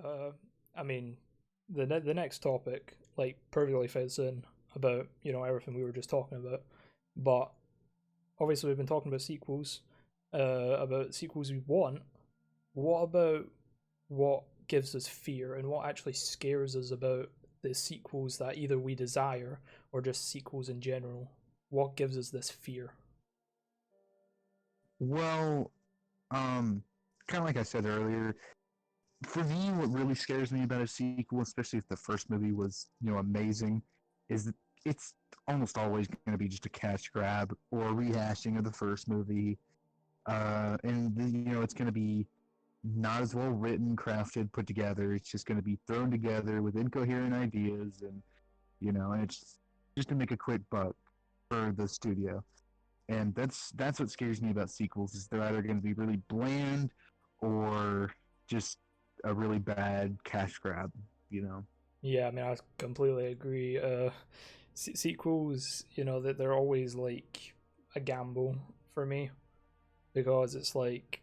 Uh, I mean, the next topic like perfectly fits in about everything we were just talking about, but obviously we've been talking about sequels we want. What about what gives us fear and what actually scares us about the sequels that either we desire or just sequels in general? What gives us this fear? Well, um, kind of like I said earlier, for me, what really scares me about a sequel, especially if the first movie was, amazing, is that it's almost always going to be just a cash grab or a rehashing of the first movie. It's going to be not as well written, crafted, put together. It's just going to be thrown together with incoherent ideas, and it's just to make a quick buck for the studio. And that's what scares me about sequels is they're either going to be really bland or just a really bad cash grab, you know. Yeah, I mean, I completely agree. Sequels, that they're always like a gamble for me because it's like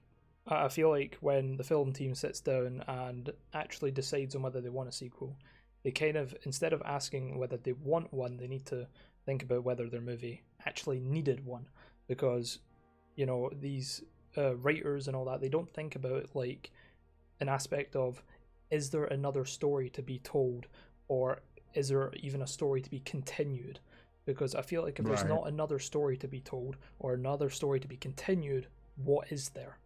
I feel like when the film team sits down and actually decides on whether they want a sequel, they kind of instead of asking whether they want one, they need to think about whether their movie actually needed one because these writers and all that they don't think about like an aspect of is there another story to be told or is there even a story to be continued, because I feel like if there's Right. not another story to be told or another story to be continued, what is there?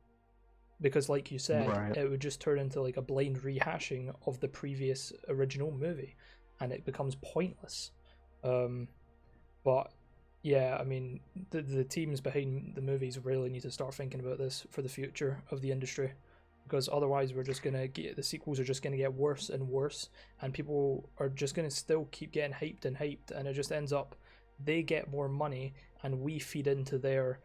Because like you said, Right. it would just turn into like a blind rehashing of the previous original movie and it becomes pointless. um but yeah, I mean, the teams behind the movies really need to start thinking about this for the future of the industry, because otherwise we're just gonna get the sequels are just gonna get worse and worse, and people are just gonna still keep getting hyped and hyped, and it just ends up they get more money and we feed into their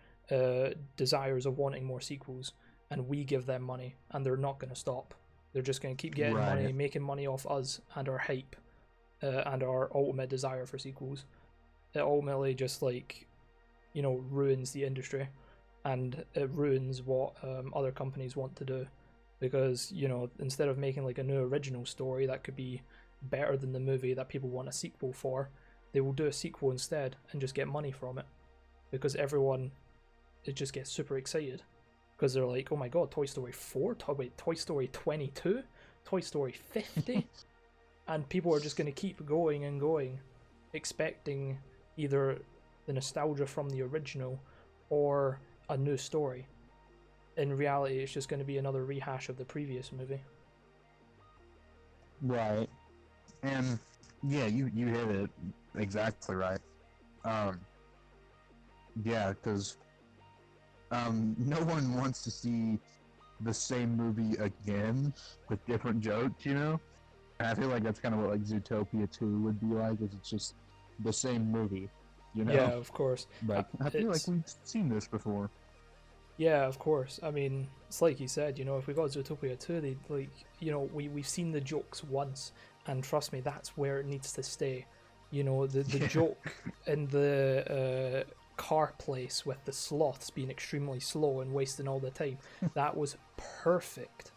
desires of wanting more sequels, and we give them money, and they're not gonna stop. They're just gonna keep getting money, Right. making money off us and our hype, and our ultimate desire for sequels. It ultimately just like ruins the industry, and it ruins what other companies want to do, because instead of making like a new original story that could be better than the movie that people want a sequel for, they will do a sequel instead and just get money from it, because everyone it just gets super excited because they're like, oh my god, Toy Story 4, Toy Story 22, Toy Story 50, and people are just going to keep going and going, expecting either the nostalgia from the original or a new story. In reality, it's just going to be another rehash of the previous movie. Right. And yeah, you hit it exactly right. Um, yeah, because no one wants to see the same movie again with different jokes, you know. And I feel like that's kind of what like Zootopia 2 would be like. Is it's just the same movie, you Yeah, know? of course. Like I feel like It's we've seen this before. Yeah, of course. I mean, it's like you said. If we got Zootopia 2, they like we've seen the jokes once, and trust me, that's where it needs to stay. The Yeah. joke in the car place with the sloths being extremely slow and wasting all the time, that was perfect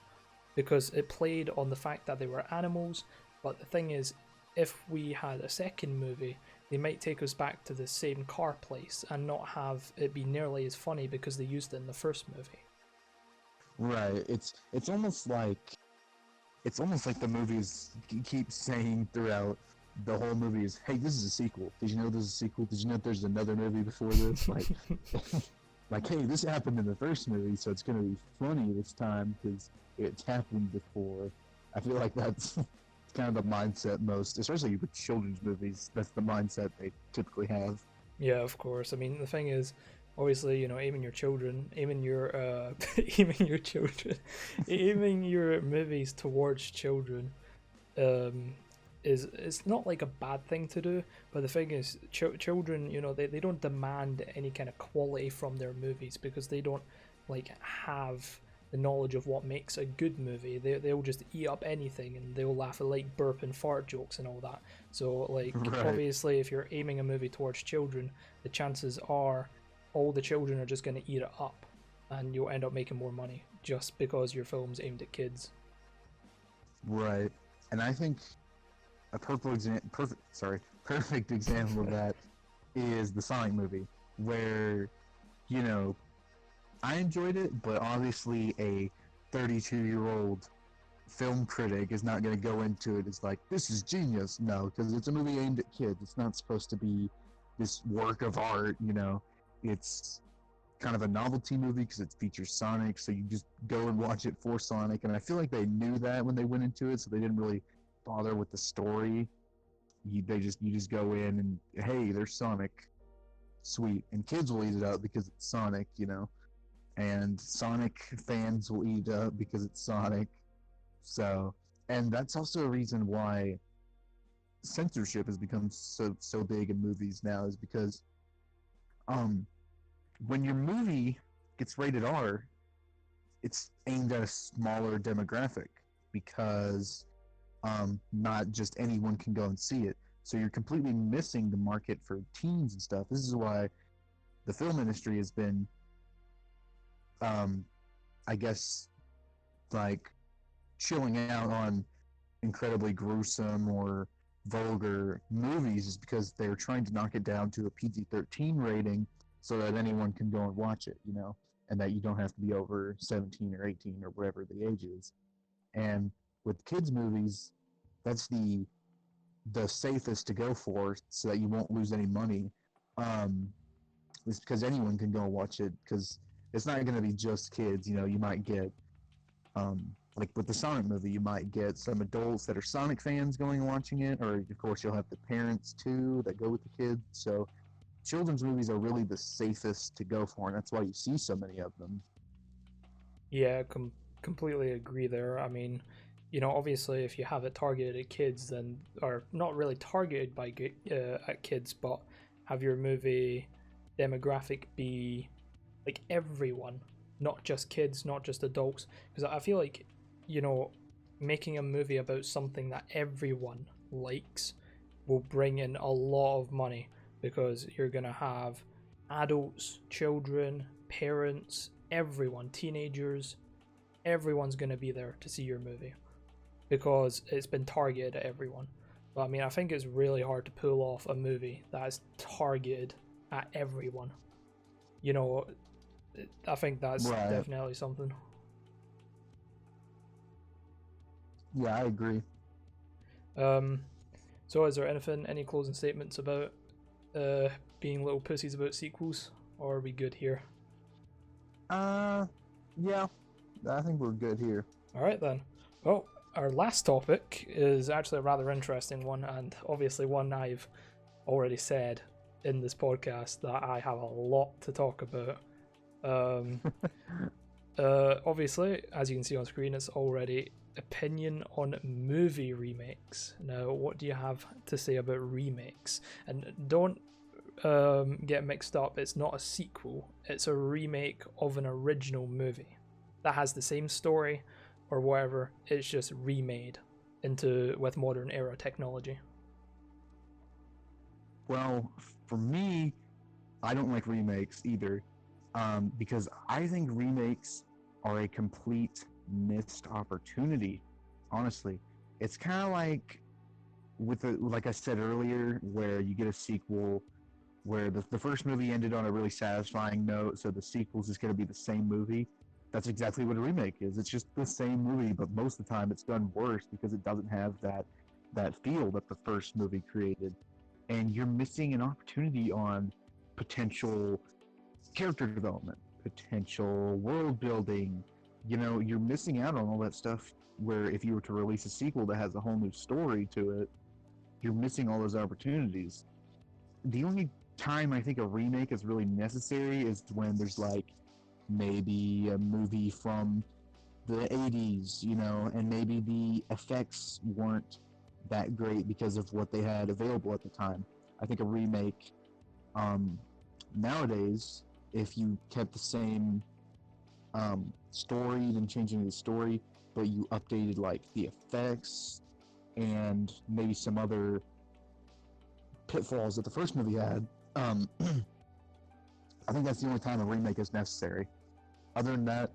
because it played on the fact that they were animals. But the thing is, if we had a second movie, they might take us back to the same car place and not have it be nearly as funny because they used it in the first movie. Right. It's almost like the movies keep saying throughout the whole movie is, "Hey, this is a sequel. Did you know there's a sequel? Did you know there's another movie before this?" Like, like, hey, this happened in the first movie, so it's gonna be funny this time because it's happened before. I feel like that's kind of the mindset most, especially with children's movies. That's the mindset they typically have. Yeah, of course. I mean, the thing is, obviously, aiming your children, aiming your aiming your children, aiming your movies towards children, um, is it's not like a bad thing to do. But the thing is, children, they don't demand any kind of quality from their movies because they don't like have the knowledge of what makes a good movie. They'll just eat up anything and they'll laugh at like burp and fart jokes and all that. So like Right. obviously if you're aiming a movie towards children, the chances are all the children are just going to eat it up, and you'll end up making more money just because your film's aimed at kids. Right. And I think a perfect example of that is the Sonic movie, where, you know, I enjoyed it, but obviously a 32-year-old film critic is not going to go into it as like, this is genius. No, because it's a movie aimed at kids. It's not supposed to be this work of art, you know. It's kind of a novelty movie because it features Sonic, so you just go and watch it for Sonic. And I feel like they knew that when they went into it, so they didn't really bother with the story. You just go in and, hey, there's Sonic, sweet, and kids will eat it up because it's Sonic, you know, and Sonic fans will eat it up because it's Sonic. So, and that's also a reason why censorship has become so big in movies now, is because um when your movie gets rated R, it's aimed at a smaller demographic because not just anyone can go and see it. So you're completely missing the market for teens and stuff. This is why the film industry has been, I guess, like chilling out on incredibly gruesome or vulgar movies, is because they're trying to knock it down to a PG-13 rating so that anyone can go and watch it, you know, and that you don't have to be over 17 or 18 or whatever the age is. And with kids movies, that's the safest to go for, so that you won't lose any money. Um, is because anyone can go and watch it, because it's not going to be just kids. You know, you might get like with the Sonic movie, you might get some adults that are Sonic fans going and watching it, or of course you'll have the parents too that go with the kids. So children's movies are really the safest to go for, and that's why you see so many of them. Yeah, completely agree there. I mean, you know, obviously, if you have it targeted at kids, then, or not really targeted at kids, but have your movie demographic be like everyone, not just kids, not just adults. Because I feel like, you know, making a movie about something that everyone likes will bring in a lot of money, because you're gonna have adults, children, parents, everyone, teenagers, everyone's going to be there to see your movie because it's been targeted at everyone. But I mean, I think it's really hard to pull off a movie that is targeted at everyone. You know, I think that's Right. definitely something. Yeah, I agree. Um, so is there any closing statements about being little pussies about sequels, or are we good here? Yeah, I think we're good here. All right then. Well, our last topic is actually a rather interesting one, and obviously one I've already said in this podcast that I have a lot to talk about. Um, Obviously, as you can see on screen, it's already opinion on movie remakes. Now, what do you have to say about remakes? And don't get mixed up, it's not a sequel, it's a remake of an original movie that has the same story or whatever, it's just remade into with modern era technology. Well, for me, I don't like remakes either, because I think remakes are a complete missed opportunity. Honestly, it's kind of like like I said earlier, where you get a sequel where the first movie ended on a really satisfying note, so the sequel's just going to be the same movie. That's exactly what a remake is. It's just the same movie, but most of the time it's done worse because it doesn't have that feel that the first movie created. And you're missing an opportunity on potential character development, potential world building. You know, you're missing out on all that stuff where if you were to release a sequel that has a whole new story to it, you're missing all those opportunities. The only time I think a remake is really necessary is when there's like maybe a movie from the 80s, you know, and maybe the effects weren't that great because of what they had available at the time. I think a remake, um, nowadays, if you kept the same story, didn't change any of the story, but you updated like the effects and maybe some other pitfalls that the first movie had, I think that's the only time a remake is necessary. Other than that,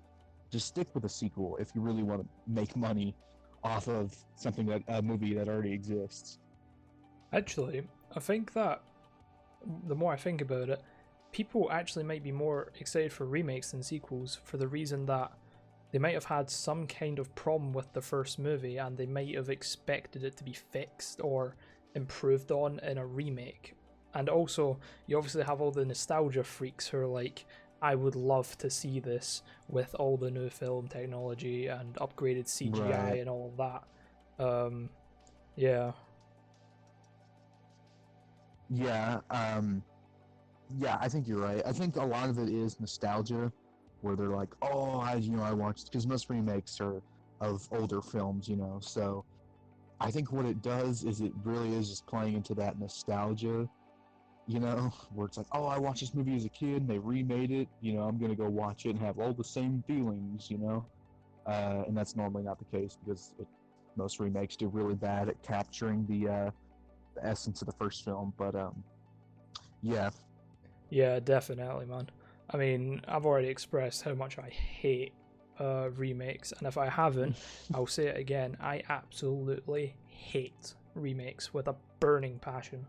just stick with a sequel if you really want to make money off of something that a movie that already exists. Actually, I think that the more I think about it, people actually might be more excited for remakes than sequels for the reason that they might have had some kind of problem with the first movie and they might have expected it to be fixed or improved on in a remake. And also, you obviously have all the nostalgia freaks who are like, I would love to see this with all the new film technology and upgraded CGI Right. and all of that. Yeah. Yeah. Yeah, I think you're right. I think a lot of it is nostalgia, where they're like, "Oh, I watched," because most remakes are of older films, So I think what it does is it really is just playing into that nostalgia, where it's like, "Oh, I watched this movie as a kid, and they remade it. I'm gonna go watch it and have all the same feelings. And that's normally not the case because most remakes do really bad at capturing the essence of the first film. But yeah, Yeah, definitely, man. I mean, I've already expressed how much I hate remakes, and if I haven't, I'll say it again. I absolutely hate remakes with a burning passion.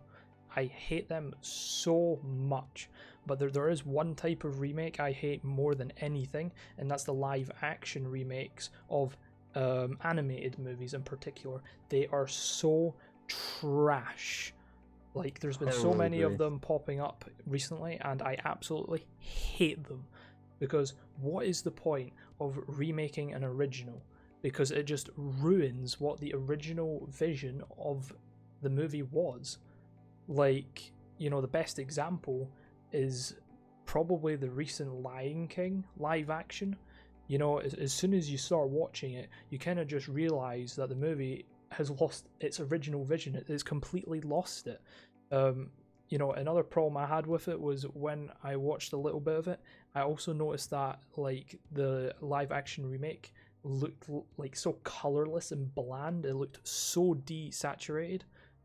I hate them so much. But there is one type of remake I hate more than anything, and that's the live action remakes of animated movies in particular. They are so trash. Like, there's been so totally many of agree. them popping up recently, and I absolutely hate them. Because what is the point of remaking an original? Because it just ruins what the original vision of the movie was. Like, the best example is probably the recent Lion King live action. As soon as you start watching it, you kind of just realize that the movie has lost its original vision. It's completely lost it. Another problem I had with it was when I watched a little bit of it, I also noticed that like the live action remake looked like so colorless and bland. It looked so desaturated.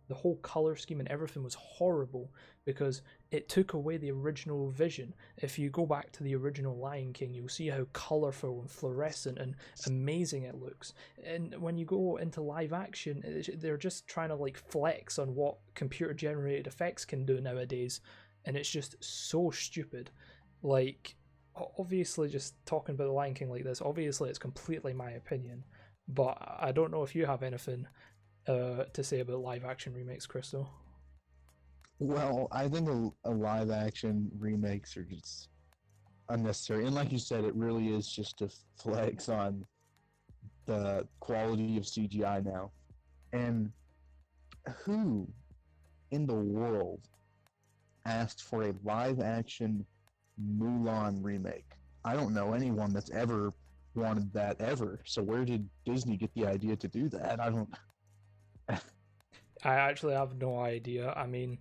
The whole color scheme and everything was horrible because it took away the original vision. If you go back to the original Lion King, you'll see how colorful and fluorescent and amazing it looks. And when you go into live action, they're just trying to like flex on what computer generated effects can do nowadays, and it's just so stupid. Like, obviously, just talking about the Lion King like this, obviously it's completely my opinion, but I don't know if you have anything to say about live action remakes, Crystal. Well, I think a live action remakes are just unnecessary. And like you said, it really is just to flex on the quality of CGI now. And who in the world asked for a live action Mulan remake? I don't know anyone that's ever wanted that ever. So where did Disney get the idea to do that? I don't. I actually have no idea. I mean,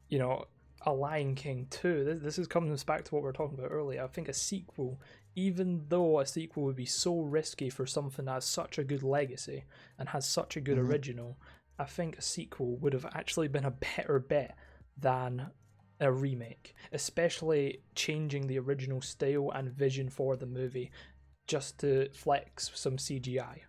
you know, a Lion King 2, this is coming back to what we were talking about earlier. I think a sequel, even though a sequel would be so risky for something that has such a good legacy and has such a good Mhm. original, I think a sequel would have actually been a better bet than a remake, especially changing the original style and vision for the movie just to flex some CGI.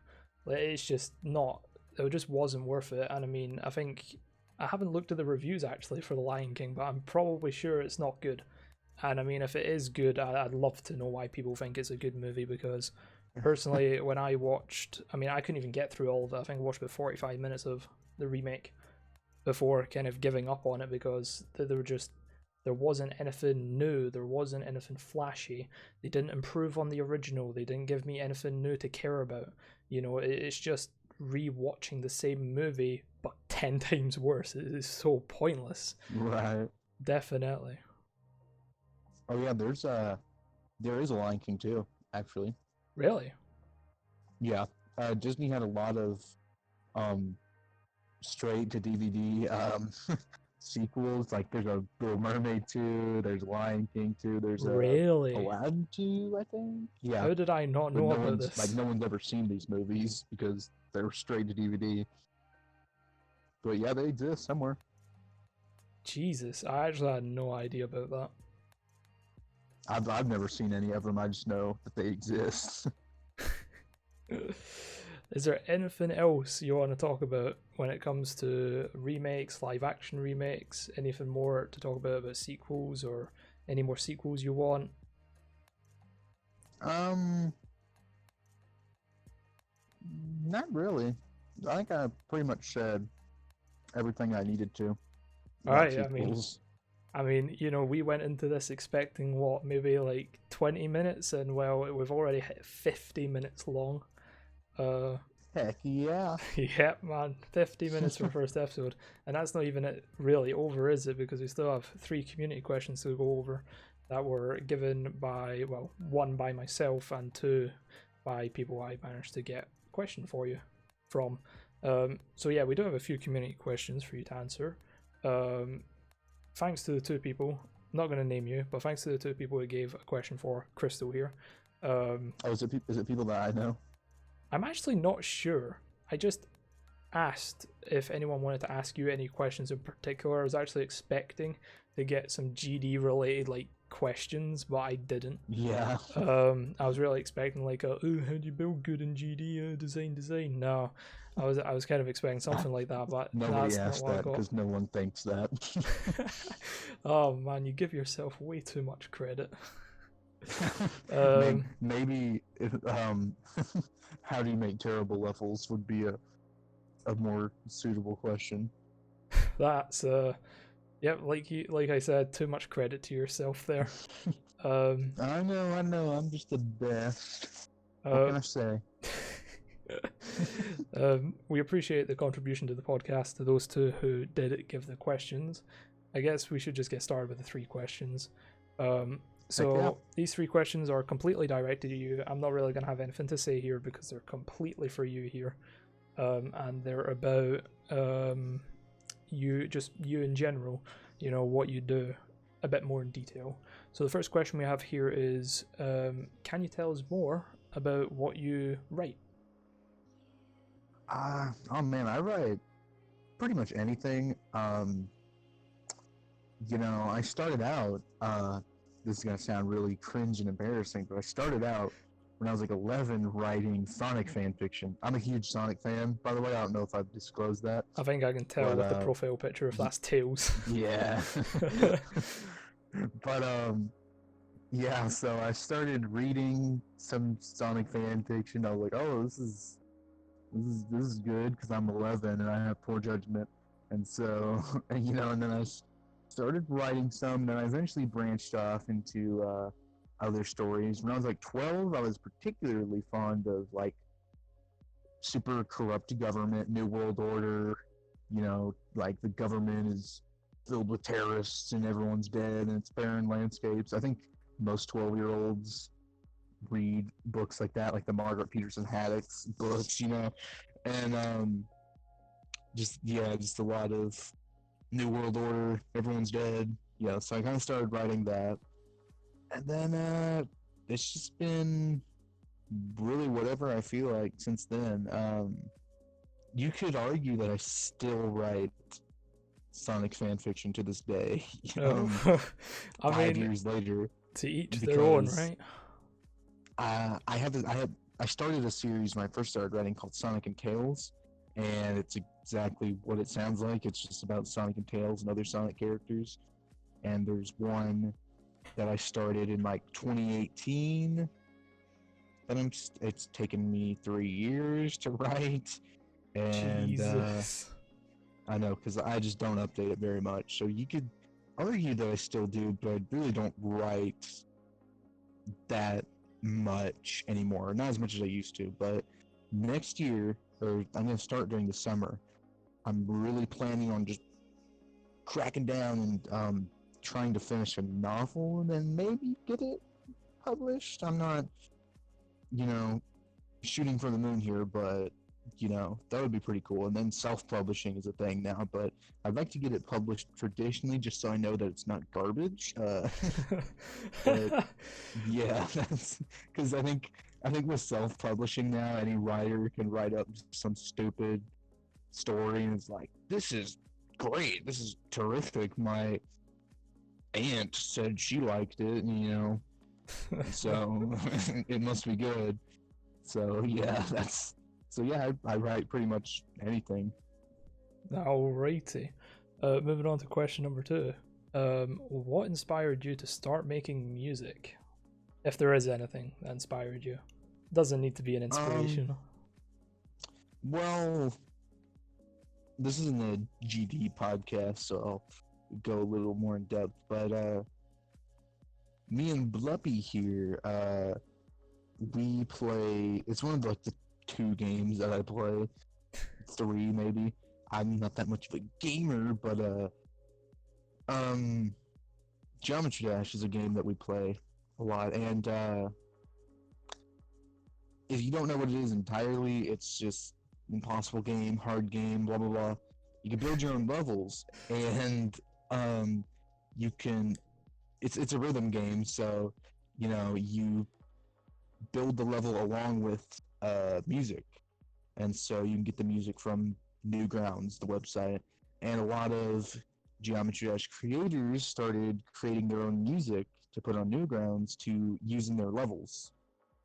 Like, it's just not. It just wasn't worth it. And I mean, I think I haven't looked at the reviews actually for The Lion King, but I'm probably sure it's not good. And I mean, if it is good, I'd love to know why people think it's a good movie because personally, when I watched, I mean, I couldn't even get through all of it. I think I watched about 45 minutes of the remake before kind of giving up on it because there wasn't anything new, there wasn't anything flashy. They didn't improve on the original. They didn't give me anything new to care about. It's just re-watching the same movie but 10 times worse. It is so pointless. Right. Definitely. Oh yeah, there is a Lion King too, actually. Really? Yeah. Disney had a lot of um straight to DVD sequels. Like there's a Little Mermaid 2, there's Lion King 2, there's a Really? Aladdin 2, I think. Yeah. How did I not But know about this? no one's ever seen these movies because they're straight to DVD. But yeah, they exist somewhere. Jesus, I actually had no idea about that. I've never seen any of them. I just know that they exist. Is there anything else you want to talk about when it comes to remakes, live action remakes? Anything more to talk about sequels, or any more sequels you want? Not really. I think I pretty much said everything I needed to All about right, sequels. we went into this expecting what, maybe like 20 minutes, and well, we've already hit 50 minutes long. Heck yeah. Yep, man, 50 minutes for our first episode, and that's not even it really over, is it? Because we still have 3 community questions to go over that were given by, well, 1 by myself and 2 by people I managed to get a question for you from. So yeah, we do have a few community questions for you to answer. Thanks to the 2 people, I'm not going to name you, but thanks to the 2 people who gave a question for Crystal here. Is it people that I know? I'm actually not sure. I just asked if anyone wanted to ask you any questions in particular. I was actually expecting to get some GD related like questions, but I didn't. Yeah. I was really expecting like how do you build good in GD, design. No, I was kind of expecting something like that, but Nobody that's not asked what I that got. because no one thinks that. Oh man, you give yourself way too much credit. Maybe if, how do you make terrible levels would be a more suitable question. That's yep, like I said, too much credit to yourself there. I know, I'm just the best. What can I say? We appreciate the contribution to the podcast to those 2 who did give the questions. I guess we should just get started with the 3 questions. So these 3 questions are completely directed to you. I'm not really going to have anything to say here because they're completely for you here. And they're about you in general, what you do a bit more in detail. So the first question we have here is, can you tell us more about what you write? Oh man, I write pretty much anything. I started out, this is gonna sound really cringe and embarrassing, but I started out when I was like 11 writing Sonic fan fiction. I'm a huge Sonic fan, by the way. I don't know if I've disclosed that. I think I can tell with the profile picture if that's Tails. Yeah. But yeah, so I started reading some Sonic fan fiction. I was like, oh, this is good because I'm 11 and I have poor judgment. And so, and then I started writing some, and I eventually branched off into other stories. When I was like 12, I was particularly fond of like super corrupt government, New World Order, like the government is filled with terrorists and everyone's dead and it's barren landscapes. I think most 12-year-olds read books like that, like the Margaret Peterson Haddix books, and just a lot of New World Order, everyone's dead. Yeah, so I kind of started writing that. And then it's just been really whatever I feel like since then. You could argue that I still write Sonic fan fiction to this day. I 5 years later. To each their own, right? I started a series when I first started writing called Sonic and Tails, and it's exactly what it sounds like. It's just about Sonic and Tails and other Sonic characters. And there's one that I started in like 2018 that it's taken me 3 years to write. And Jesus. I know, because I just don't update it very much. So you could argue that I still do, but I really don't write that much anymore. Not as much as I used to, but next year, or I'm going to start during the summer, I'm really planning on just cracking down and trying to finish a novel and then maybe get it published. I'm not, shooting for the moon here, but that would be pretty cool. And then self-publishing is a thing now, but I'd like to get it published traditionally just so I know that it's not garbage. But yeah, that's because I think with self-publishing now, any writer can write up some stupid story and it's like, this is great, this is terrific, my aunt said she liked it, so it must be good. So yeah, that's So yeah, I write pretty much anything. Alrighty. Moving on to question number 2. What inspired you to start making music? If there is anything that inspired you. Doesn't need to be an Um, inspiration. well, this isn't a GD podcast, so I'll go a little more in depth. But me and Bluppy here, we play. It's one of the 2 games that I play, 3 maybe. I'm not that much of a gamer, but um, Geometry Dash is a game that we play a lot, and if you don't know what it is entirely, it's just impossible game, hard game, blah blah blah. You can build your own levels, and you can. It's a rhythm game, so you build the level along with music, and so you can get the music from Newgrounds, the website, and a lot of Geometry Dash creators started creating their own music to put on Newgrounds to use in their levels.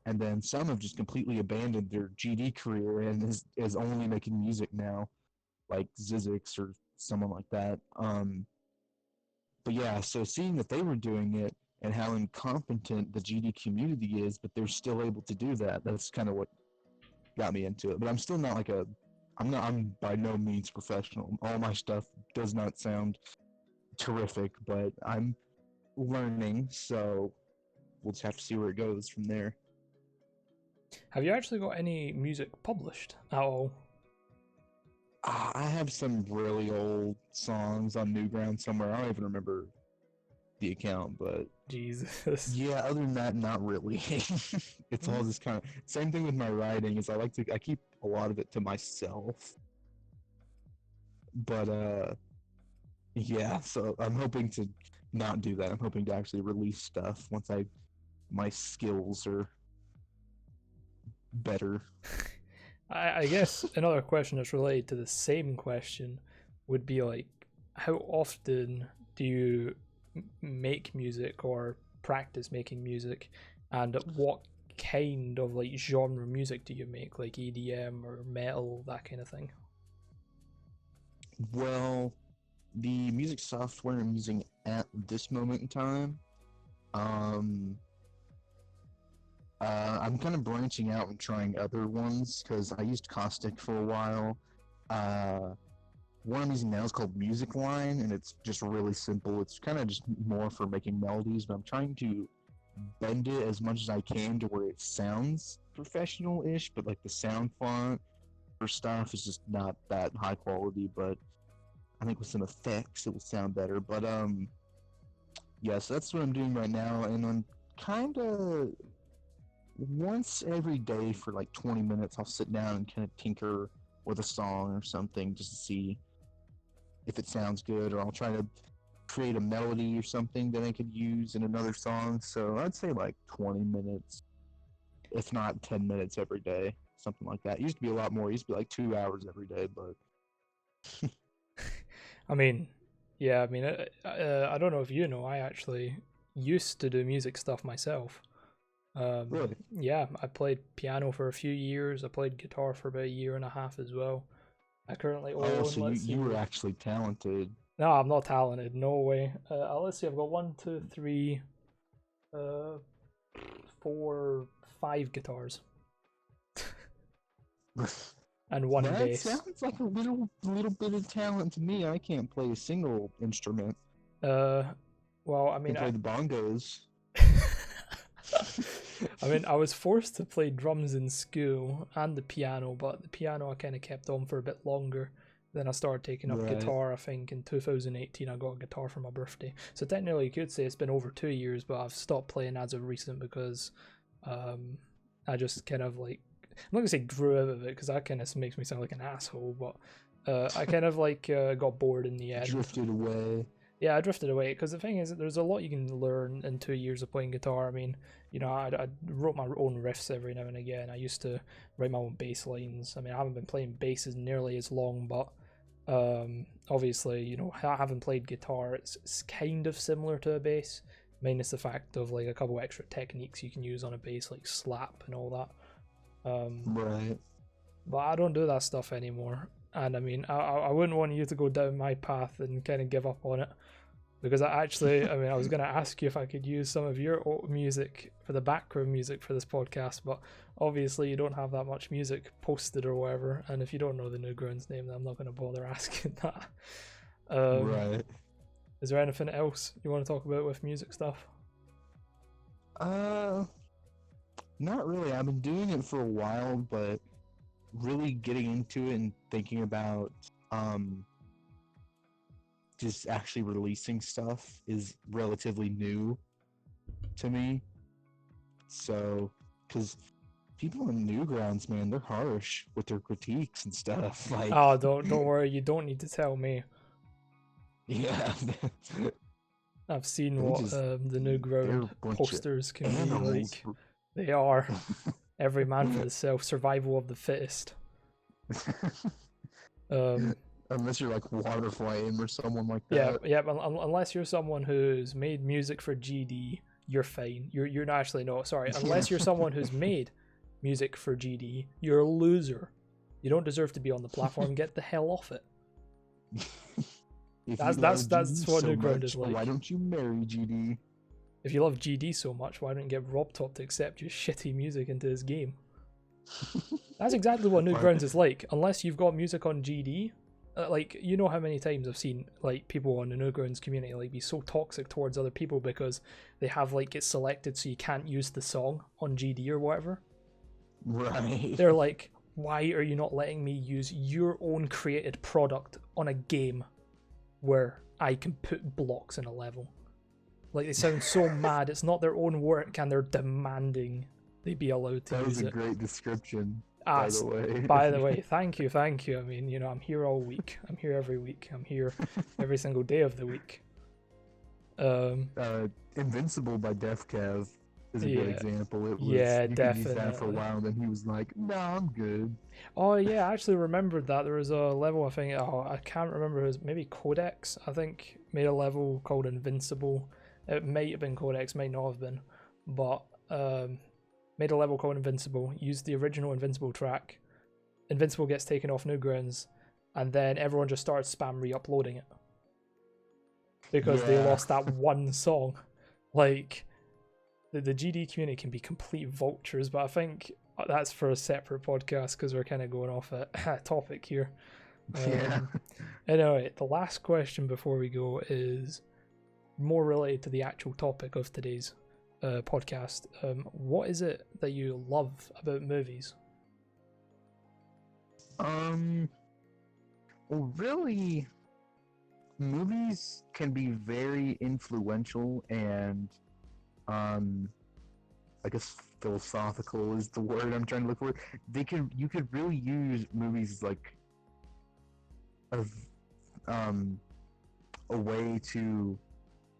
And then some have just completely abandoned their GD career and is only making music now, like Zizix or someone like that. But yeah, so seeing that they were doing it and how incompetent the GD community is, but they're still able to do that, that's kind of what got me into it. But I'm still not like I'm by no means professional. All my stuff does not sound terrific, but I'm learning, so we'll just have to see where it goes from there. Have you actually got any music published at all? I have some really old songs on Newgrounds somewhere. I don't even remember the account, but Jesus. yeah, other than that, not really. It's all just kind of same thing with my writing. Is I keep a lot of it to myself, but yeah. So I'm hoping to not do that. I'm hoping to actually release stuff once my skills are better. I guess another question that's related to the same question would be like, how often do you make music or practice making music, and what kind of like genre music do you make, like EDM or metal, that kind of thing? Well, the music software I'm using at this moment in time, um, I'm kind of branching out and trying other ones because I used Caustic for a while. Uh, one I'm using now is called Music Line, and it's just really simple. It's kind of just more for making melodies, but I'm trying to bend it as much as I can to where it sounds professional-ish, but like the sound font for stuff is just not that high quality. But I think with some effects, it will sound better. But yeah, so that's what I'm doing right now, and I'm kind of once every day for like 20 minutes, I'll sit down and kind of tinker with a song or something just to see if it sounds good, or I'll try to create a melody or something that I could use in another song. So I'd say like 20 minutes, if not 10 minutes every day, something like that. It used to be a lot more. It used to be like 2 hours every day, but I mean, yeah, I mean, I don't know if you know, I actually used to do music stuff myself. really. Yeah, I played piano for a few years. I played guitar for about a year and a half as well. I currently Oh, own, so you let's you were see. actually talented. No, I'm not talented. No way. Let's see. I've got one, two, three, uh, 4, 5 guitars and one That bass. sounds like a little bit of talent to me. I can't play a single instrument. Uh, well, I I can mean, play the bongos. I mean, I was forced to play drums in school and the piano, but the piano I kind of kept on for a bit longer. Then I started taking up Right. guitar. I think in 2018 I got a guitar for my birthday. So technically, you could say it's been over 2 years, but I've stopped playing as of recent because um, I just kind of like, I'm not gonna say grew out of it because that kind of makes me sound like an asshole, but I kind of like got bored in the end. Drifted away. Yeah, I drifted away because the thing is, there's a lot you can learn in 2 years of playing guitar. I mean, I wrote my own riffs every now and again. I used to write my own bass lines. I mean, I haven't been playing basses nearly as long, but obviously, I haven't played guitar. It's kind of similar to a bass, minus the fact of like a couple extra techniques you can use on a bass, like slap and all that. Right. but I don't do that stuff anymore. And I mean, I wouldn't want you to go down my path and kind of give up on it. Because I was going to ask you if I could use some of your music for the background music for this podcast, but obviously you don't have that much music posted or whatever. And if you don't know the Newgrounds name, then I'm not going to bother asking that. Right. Is there anything else you want to talk about with music stuff? Not really. I've been doing it for a while, but really getting into it and thinking about just actually releasing stuff is relatively new to me. So, because people in Newgrounds, man, they're harsh with their critiques and stuff. Like, Oh, don't worry. You don't need to tell me. yeah, I've seen they what just the they're Newground a bunch posters of can be animals. like. They are. Every man for himself, survival of the fittest. Unless you're like Waterflame or someone like Yeah, that. yeah. Unless you're someone who's made music for GD, you're fine. You're not actually no. Sorry. Unless you're someone who's made music for GD, you're a loser. You don't deserve to be on the platform. Get the hell off it. That's GD what so Newground much, is like. why don't you marry GD? If you love GD so much, why don't you get RobTop to accept your shitty music into his game? That's exactly what Newgrounds is like. Unless you've got music on GD, like, you know how many times I've seen like people on the Newgrounds community like be so toxic towards other people because they have like it selected so you can't use the song on GD or whatever. Right. They're like, why are you not letting me use your own created product on a game where I can put blocks in a level? Like, they sound so mad. It's not their own work, and they're demanding they be allowed to use it. That was a great description, by the way. By the way, thank you. I mean, you know, I'm here all week. I'm here every week. I'm here every single day of the week. Invincible by Def Cav is a good example. It was, yeah, you could use that for a while, and then he was like, "No, I'm good." Oh yeah, I actually remembered that there was a level. I think I can't remember. It was maybe Codex. I think made a level called Invincible. It might have been Codex, might not have been, but made a level called Invincible. Used the original Invincible track. Invincible gets taken off Newgrounds, and then everyone just starts spam re-uploading it because they lost that one song. Like, the GD community can be complete vultures, but I think that's for a separate podcast because we're kind of going off a topic here. Anyway, the last question before we go is more related to the actual topic of today's podcast. What is it that you love about movies? Well, really, movies can be very influential and, I guess philosophical is the word I'm trying to look for. You could really use movies like a way to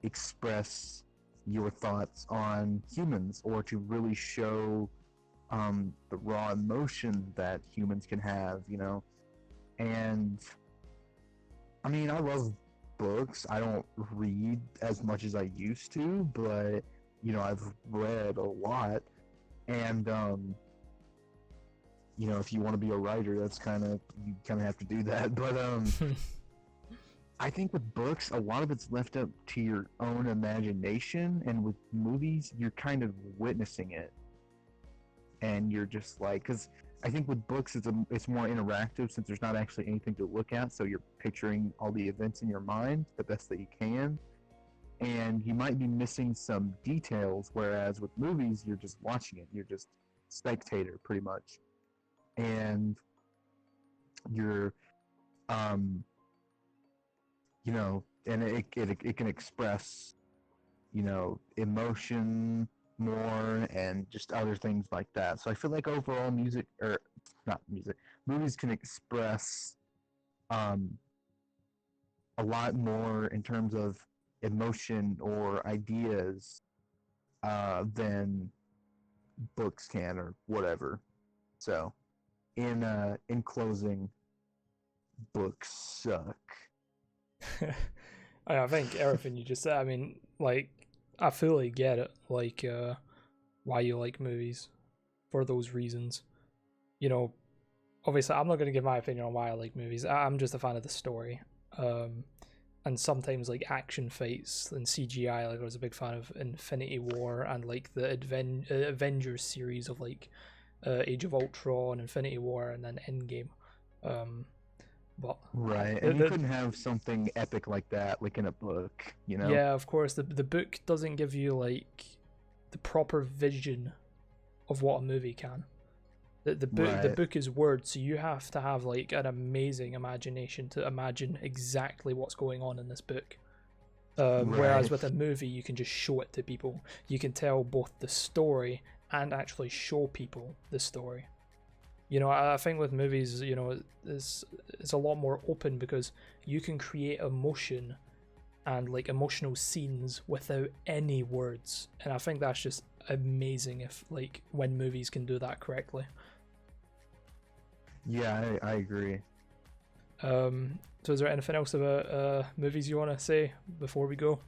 express your thoughts on humans, or to really show the raw emotion that humans can have, you know. And I mean, I love books. I don't read as much as I used to, but you know, I've read a lot. And you know, if you want to be a writer, you kind of have to do that. But I think with books, a lot of it's left up to your own imagination, and with movies, you're kind of witnessing it, and you're just like, because I think with books, it's more interactive since there's not actually anything to look at, so you're picturing all the events in your mind the best that you can, and you might be missing some details, whereas with movies, you're just watching it, you're just spectator pretty much, and you're you know, and it can express, you know, emotion more and just other things like that. So I feel like overall movies can express a lot more in terms of emotion or ideas than books can or whatever. So in closing, books suck. I think everything you just said, I mean, like, I fully get it, like, why you like movies for those reasons. You know, obviously I'm not going to give my opinion on why I like movies. I'm just a fan of the story. And sometimes like action fights and CGI, like I was a big fan of Infinity War and like the Avengers series of like Age of Ultron, Infinity War, and then Endgame. But Right, the, and you the couldn't have something epic like that, like in a book, you know? yeah, of course, the book doesn't give you like the proper vision of what a movie can. The Right, book is words, so you have to have like an amazing imagination to imagine exactly what's going on in this book. Whereas right. with a movie, you can just show it to people. You can tell both the story and actually show people the story. You know, I think with movies, you know, it's a lot more open because you can create emotion and like emotional scenes without any words, and I think that's just amazing if like when movies can do that correctly. Yeah, I agree. So is there anything else about movies you want to say before we go?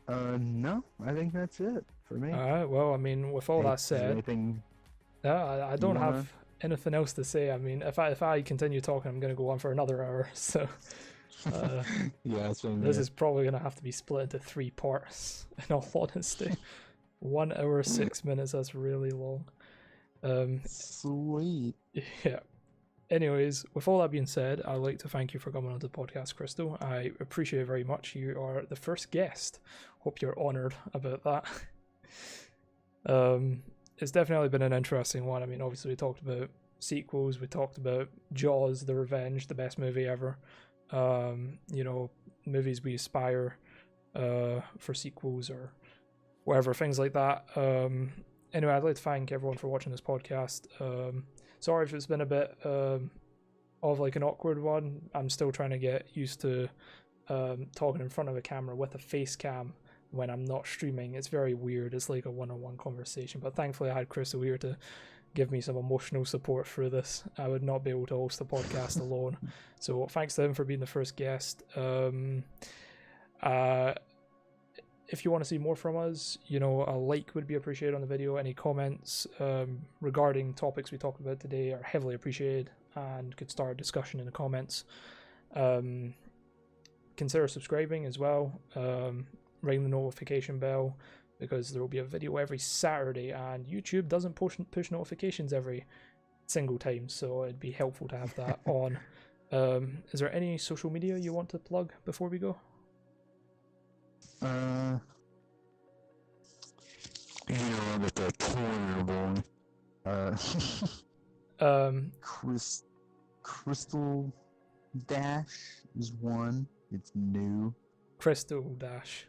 No, I think that's it for me. All right. Well, I mean, with all Hey, that is there said, anything I you don't wanna? have anything else to say. I mean, if I continue talking, I'm gonna go on for another hour. So uh, Yeah, same this here. is probably gonna have to be split into three parts. In all honesty, 1 hour 6 minutes. That's really long. Um, Sweet. yeah. Anyways, with all that being said, I'd like to thank you for coming on the podcast, Crystal. I appreciate it very much. You are the first guest. Hope you're honored about that. It's definitely been an interesting one. I mean, obviously we talked about sequels, we talked about Jaws, The Revenge, the best movie ever. You know, movies we aspire for sequels or whatever, things like that. Anyway, I'd like to thank everyone for watching this podcast. Sorry if it's been a bit of like an awkward one. I'm still trying to get used to talking in front of a camera with a face cam when I'm not streaming. It's very weird. It's like a one-on-one conversation. But thankfully, I had Crystal here to give me some emotional support through this. I would not be able to host the podcast alone. So thanks to him for being the first guest. If you want to see more from us, you know, a like would be appreciated on the video. Any comments regarding topics we talked about today are heavily appreciated and could start a discussion in the comments. Consider subscribing as well. Ring the notification bell because there will be a video every Saturday, and YouTube doesn't push notifications every single time, so it'd be helpful to have that on. Is there any social media you want to plug before we go? You know, I'm at that Twitter boy. Crystal Dash is one. It's new. Crystal Dash.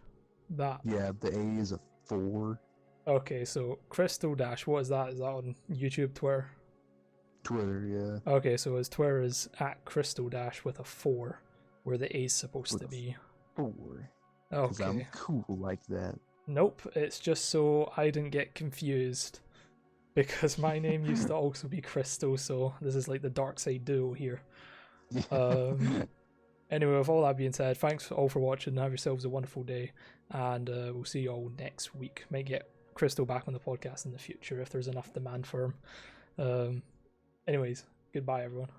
That. Yeah, the A is a 4. Okay, so Crystal Dash, what is that? Is that on YouTube, Twitter? Twitter, yeah. Okay, so his Twitter is at Crystal Dash with a 4, where the A is supposed With to a be. 4. Because I'm Okay. cool like that. Nope, it's just so I didn't get confused. Because my name used to also be Crystal, so this is like the dark side duo here. Anyway, with all that being said, thanks all for watching. Have yourselves a wonderful day, and we'll see you all next week. Might get Crystal back on the podcast in the future if there's enough demand for him. Anyways, goodbye, everyone.